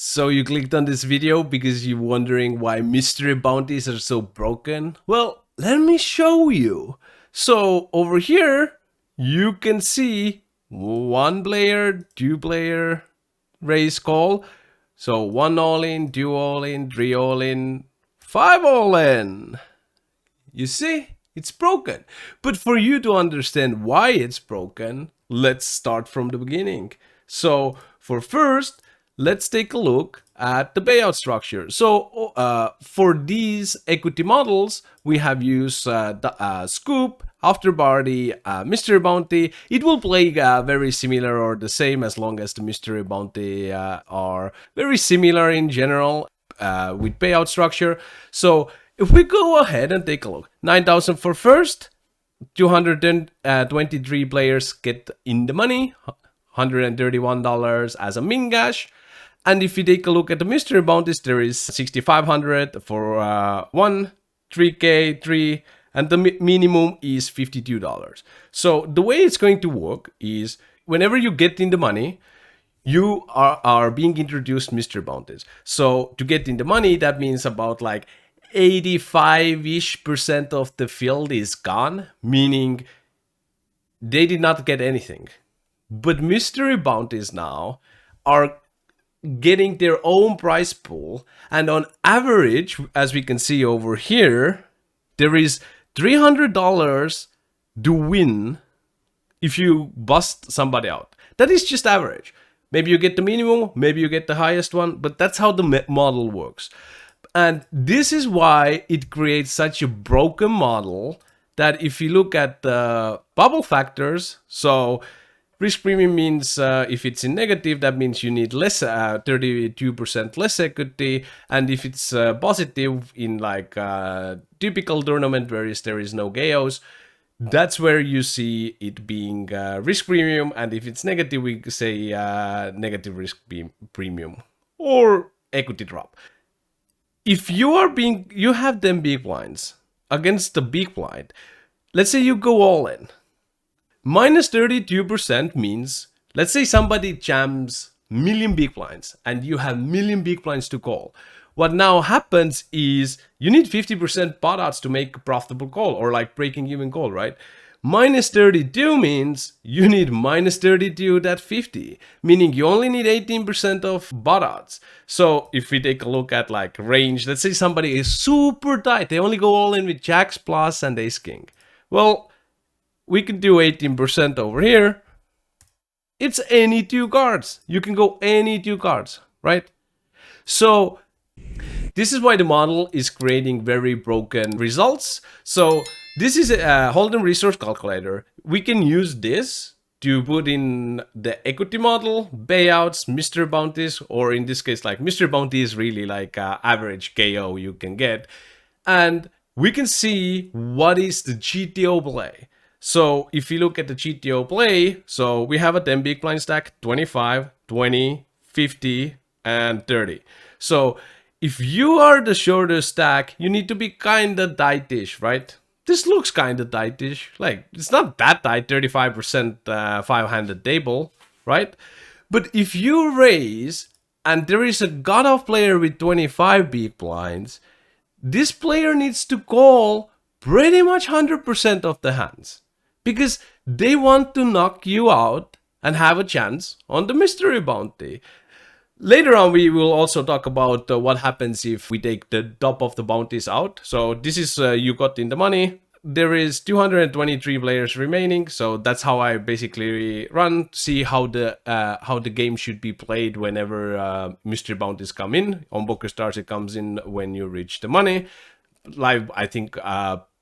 So you clicked on this video because you're wondering why mystery bounties are so broken? Well, let me show you. So over here, you can see one player, two player raise call. So one all in, two all in, three all in, five all in. You see, it's broken. But for you to understand why it's broken, let's start from the beginning. So for first, let's take a look at the payout structure. So for these equity models, we have used the Scoop, Afterparty, Mystery Bounty. It will play very similar or the same as long as the Mystery Bounty are very similar in general with payout structure. So if we go ahead and take a look, 9,000 for first, 223 players get in the money, $131 as a min cash. And if you take a look at the mystery bounties, there is 6,500 for 1, 3K, 3, and the minimum is $52. So the way it's going to work is whenever you get in the money, you are being introduced mystery bounties. So to get in the money, that means about like 85-ish% of the field is gone, meaning they did not get anything. But mystery bounties now are getting their own prize pool, and on average, as we can see over here, there is $300 to win if you bust somebody out. That is just average. Maybe you get the minimum, maybe you get the highest one, but that's how the model works. And this is why it creates such a broken model that if you look at the bubble factors, so risk premium means if it's in negative, that means you need less, 32% less equity. And if it's positive in like typical tournament where there is no chaos, that's where you see it being risk premium. And if it's negative, we say negative risk premium or equity drop. If you have them big blinds against the big blind, let's say you go all in. Minus 32% means, let's say somebody jams million big blinds and you have million big blinds to call. What now happens is you need 50% pot odds to make a profitable call or like breaking even call, right? Minus 32 means you need minus 32 at 50, meaning you only need 18% of bot odds. So if we take a look at like range, let's say somebody is super tight. They only go all in with jacks plus and ace king. Well, we could do 18% over here. It's any two cards. You can go any two cards, right? So this is why the model is creating very broken results. So this is a Hold'em resource calculator. We can use this to put in the equity model, payouts, mystery bounties, or in this case, like mystery bounty is really like average KO you can get. And we can see what is the GTO play. So if you look at the GTO play, so we have a 10 big blind stack, 25, 20, 50, and 30. So if you are the shorter stack, you need to be kind of tightish, right? This looks kind of tightish. Like, it's not that tight, 35% 5-handed table, right? But if you raise, and there is a god-off player with 25 big blinds, this player needs to call pretty much 100% of the hands. Because they want to knock you out and have a chance on the mystery bounty. Later on, we will also talk about what happens if we take the top of the bounties out. So this is you got in the money. There is 223 players remaining. So that's how I basically run, see how the game should be played whenever mystery bounties come in. On PokerStars, it comes in when you reach the money. Live, I think,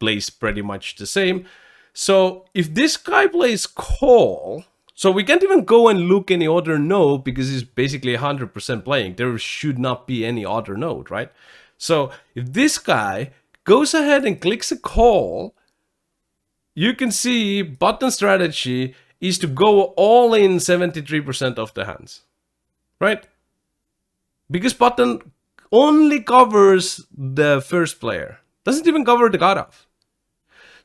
plays pretty much the same. So if this guy plays call, so we can't even go and look any other node because he's basically 100% playing. There should not be any other node, right? So if this guy goes ahead and clicks a call, you can see button strategy is to go all in 73% of the hands, right? Because button only covers the first player, doesn't even cover the cutoff.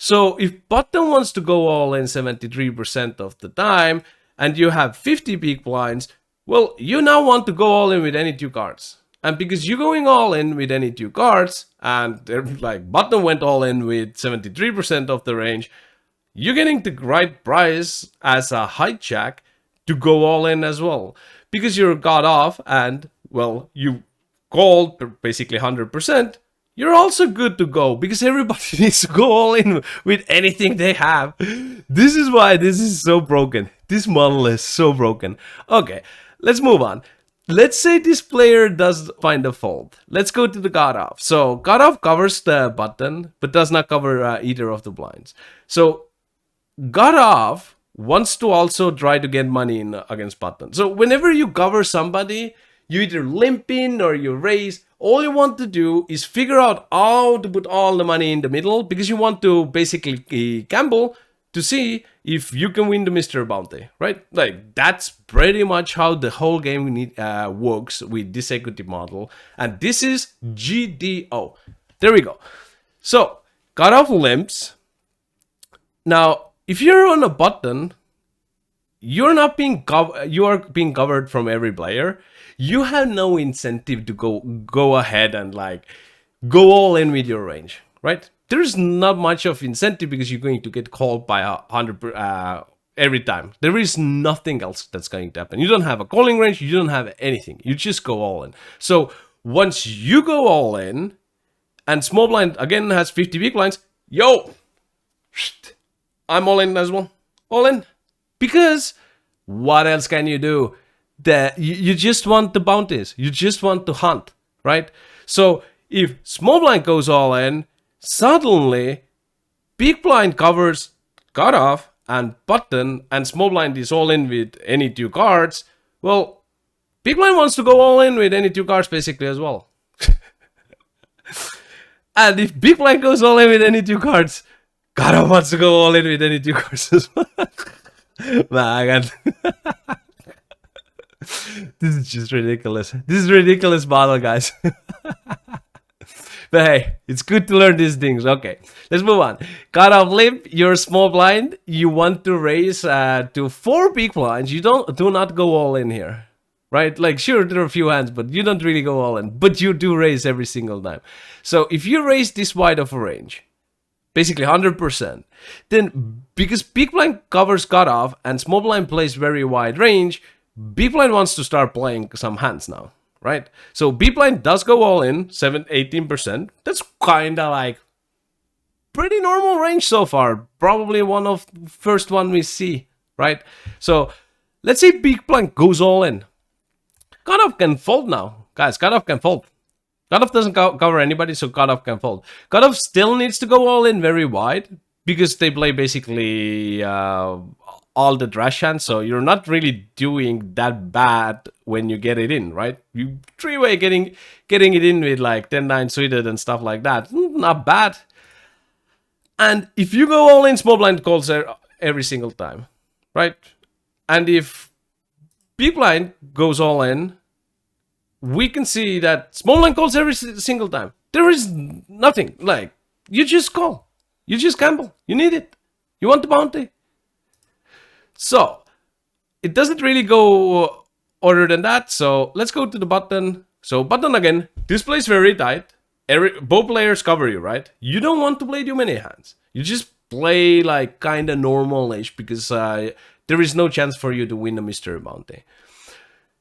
So if button wants to go all in 73% of the time, and you have 50 big blinds, Well, you now want to go all in with any two cards. And because you're going all in with any two cards, and like Button went all in with 73% of the range, you're getting the right price as a hijack to go all in as well. Because you're got off and, well, you called basically 100%, you're also good to go because everybody needs to go all in with anything they have. This is why this is so broken. This model is so broken. Okay, let's move on. Let's say this player does find a fault. Let's go to the God Off. So God Off covers the button, but does not cover either of the blinds. So God Off wants to also try to get money in against button. So whenever you cover somebody, you either limp in or you raise. All you want to do is figure out how to put all the money in the middle because you want to basically gamble to see if you can win the Mystery Bounty, right? Like, that's pretty much how the whole game works with this equity model. And this is GDO. There we go. So, cut off limps. Now, if you're on a button, you're not being you are being covered from every player. You have no incentive to go ahead and like go all in with your range, right? There's not much of incentive because you're going to get called by 100 every time. There is nothing else that's going to happen. You don't have a calling range. You don't have anything. You just go all in. So once you go all in, and small blind again has 50 big blinds, yo, I'm all in as well. All in. Because what else can you do? You just want the bounties. You just want to hunt, right? So if small blind goes all in, suddenly big blind covers cut off and button, and small blind is all in with any two cards. Well, big blind wants to go all in with any two cards basically as well. And if big blind goes all in with any two cards, cut off wants to go all in with any two cards as well. Man, this is just ridiculous. This is ridiculous battle, guys. But hey, it's good to learn these things. Okay, let's move on. Cut off limp, you're small blind. You want to raise to 4 big blinds. You do not go all in here, right? Like, sure, there are a few hands, but you don't really go all in. But you do raise every single time. So if you raise this wide of a range, basically 100%, then because big blind covers cut off and small blind plays very wide range, big blind wants to start playing some hands now, right? So big blind does go all in, 18%. That's kind of like pretty normal range so far. Probably one of the first one we see, right? So let's say big blind goes all in. Cut off can fold now, guys. Cut off can fold. Cut off doesn't cover anybody, so cut off can fold. Cut off still needs to go all in very wide because they play basically all the trash hands, so you're not really doing that bad when you get it in, right? You three-way getting it in with like 10-9 suited and stuff like that. Not bad. And if you go all in, small blind calls every single time, right? And if big blind goes all in, we can see that small blind calls every single time. There is nothing. Like, you just call. You just gamble. You need it. You want the bounty. So, it doesn't really go other than that. So, let's go to the button. So, button again. This plays very tight. Both players cover you, right? You don't want to play too many hands. You just play like kind of normal-ish because there is no chance for you to win a mystery bounty.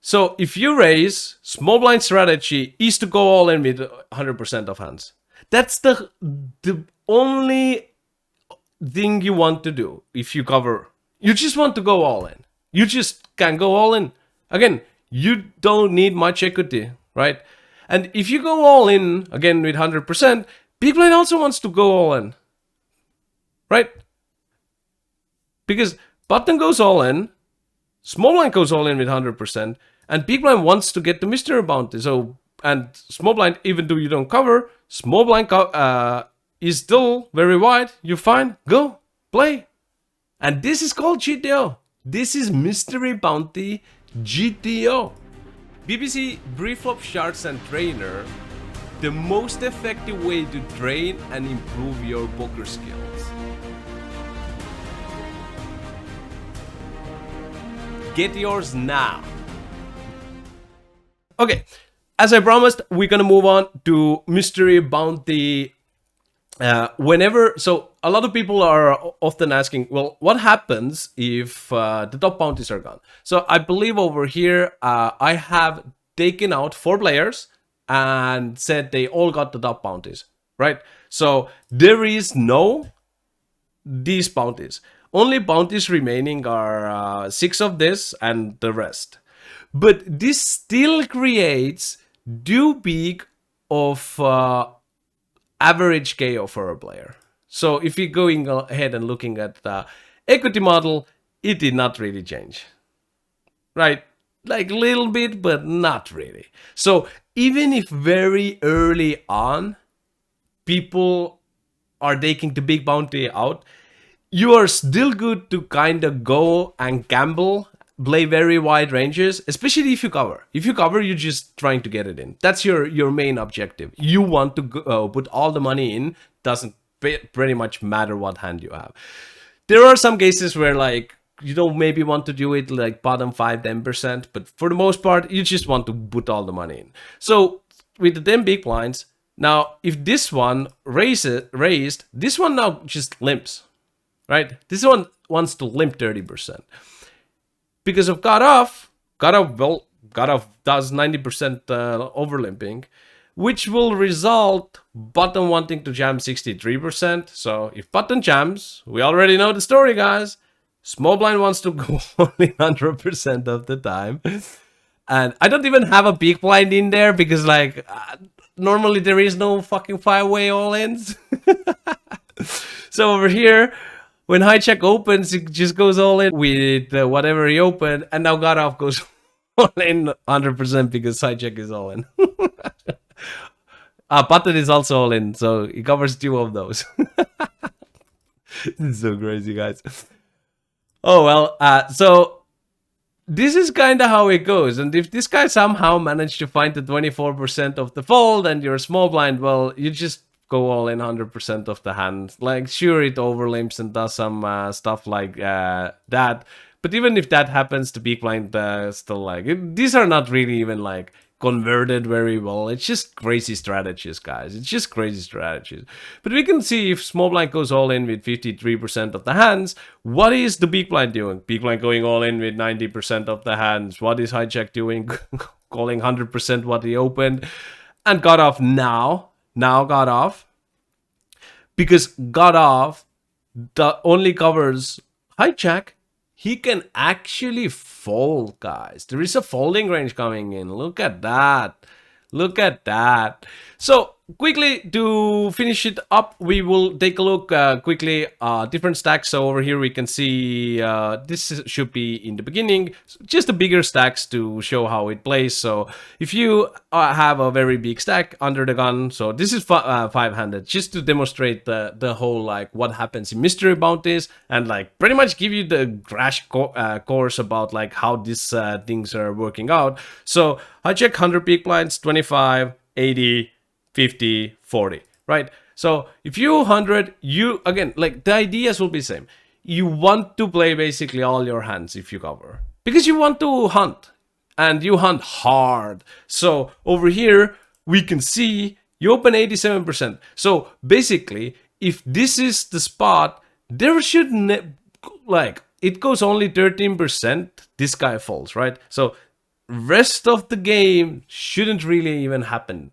So if you raise, small blind strategy is to go all in with 100% of hands. That's the only thing you want to do if you cover. You just want to go all in. You just can go all in. Again, you don't need much equity, right? And if you go all in, again with 100%, big blind also wants to go all in, right? Because button goes all in, small blind goes all in with 100%, and big blind wants to get the mystery bounty. So, and small blind, even though you don't cover, small blind is still very wide. You're fine. Go. Play. And this is called GTO. This is Mystery Bounty GTO. BBC Brieflop Sharks and Trainer, the most effective way to train and improve your poker skills. Get yours now. Okay, as I promised, we're gonna move on to mystery bounty. Whenever, so a lot of people are often asking, well, what happens if the top bounties are gone? So I believe over here, I have taken out 4 players and said they all got the top bounties, right? So there is no these bounties. Only bounties remaining are 6 of this and the rest. But this still creates too big of average KO for a player. So if you're going ahead and looking at the equity model, it did not really change, right? Like little bit, but not really. So even if very early on people are taking the big bounty out, you are still good to kind of go and gamble, play very wide ranges, especially if you cover. If you cover, you're just trying to get it in. That's your main objective. You want to put all the money in. Doesn't pretty much matter what hand you have. There are some cases where like you don't maybe want to do it like bottom 5-10%, but for the most part, you just want to put all the money in. So with the 10 big blinds, now if this one raised, this one now just limps, right? This one wants to limp 30%. Because of well, cutoff does 90% overlimping, which will result button wanting to jam 63%. So if button jams, we already know the story, guys. Small blind wants to go only 100% of the time. And I don't even have a big blind in there because like normally there is no fucking 5-way all-ins. So over here, when hijack opens, it just goes all in with whatever he opened, and now Godov goes all in 100% because hijack is all in. Button is also all in, so he covers 2 of those. This is so crazy, guys. Oh well, so this is kind of how it goes. And if this guy somehow managed to find the 24% of the fold and you're small blind, well, you just go all in 100% of the hand. Like, sure, it overlimps and does some stuff like that. But even if that happens, the big blind still like these are not really even like converted very well. It's just crazy strategies, guys. It's just crazy strategies. But we can see if small blind goes all in with 53% of the hands, what is the big blind doing? Big blind going all in with 90% of the hands. What is hijack doing? Calling 100% what he opened. And got off now. Now got off. Because got off only covers hijack. He can actually fold, guys. There is a folding range coming in. Look at that. Look at that. So quickly to finish it up, we will take a look quickly different stacks. So over here we can see this should be in the beginning, just the bigger stacks to show how it plays. So if you have a very big stack under the gun, so this is 5-handed, just to demonstrate the whole like what happens in mystery bounties and like pretty much give you the crash course about like how these things are working out. So I check 100 big blinds, 25, 80, 50, 40, right? So if you 100, you again, like the ideas will be the same. You want to play basically all your hands if you cover because you want to hunt and you hunt hard. So over here we can see you open 87%. So basically, if this is the spot, there should like it goes only 13%. This guy falls, right? So rest of the game shouldn't really even happen,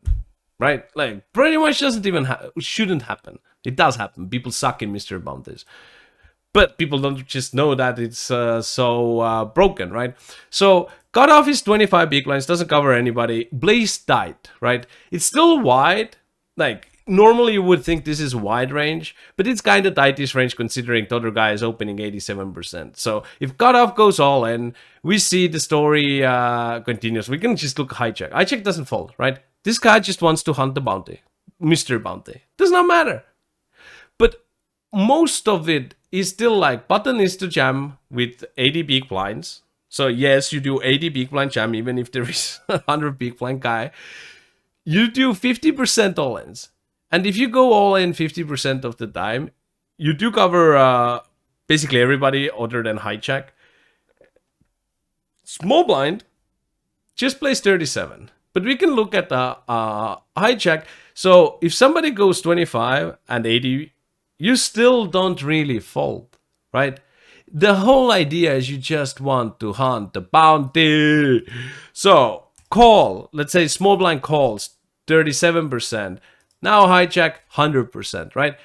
right? Like pretty much doesn't even shouldn't happen. It does happen. People suck in mystery bounties, but people don't just know that it's so broken, right? So cutoff is 25 big blinds, doesn't cover anybody. Blaze tight, right? It's still wide. Like normally you would think this is wide range, but it's kind of tightish range considering the other guy is opening 87%. So if cutoff goes all in, we see the story continues. We can just look hijack. Hijack doesn't fold, right? This guy just wants to hunt the bounty, mystery bounty. Does not matter. But most of it is still like button is to jam with 80 big blinds. So yes, you do 80 big blind jam even if there is 100 big blind guy. You do 50% all-ins. And if you go all in 50% of the time, you do cover basically everybody other than hijack. Small blind just plays 37. But we can look at the hijack. So if somebody goes 25 and 80, you still don't really fold, right? The whole idea is you just want to hunt the bounty. So call, let's say small blind calls 37%. Now hijack 100%, right?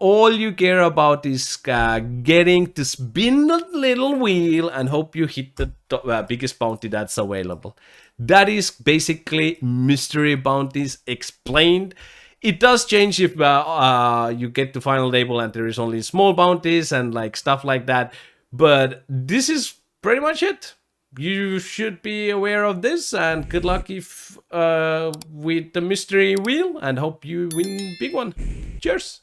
All you care about is getting to spin the little wheel and hope you hit the biggest bounty that's available. That is basically mystery bounties explained. It does change if you get to final table and there is only small bounties and like stuff like that. But this is pretty much it. You should be aware of this, and good luck if with the mystery wheel, and hope you win big one. Cheers.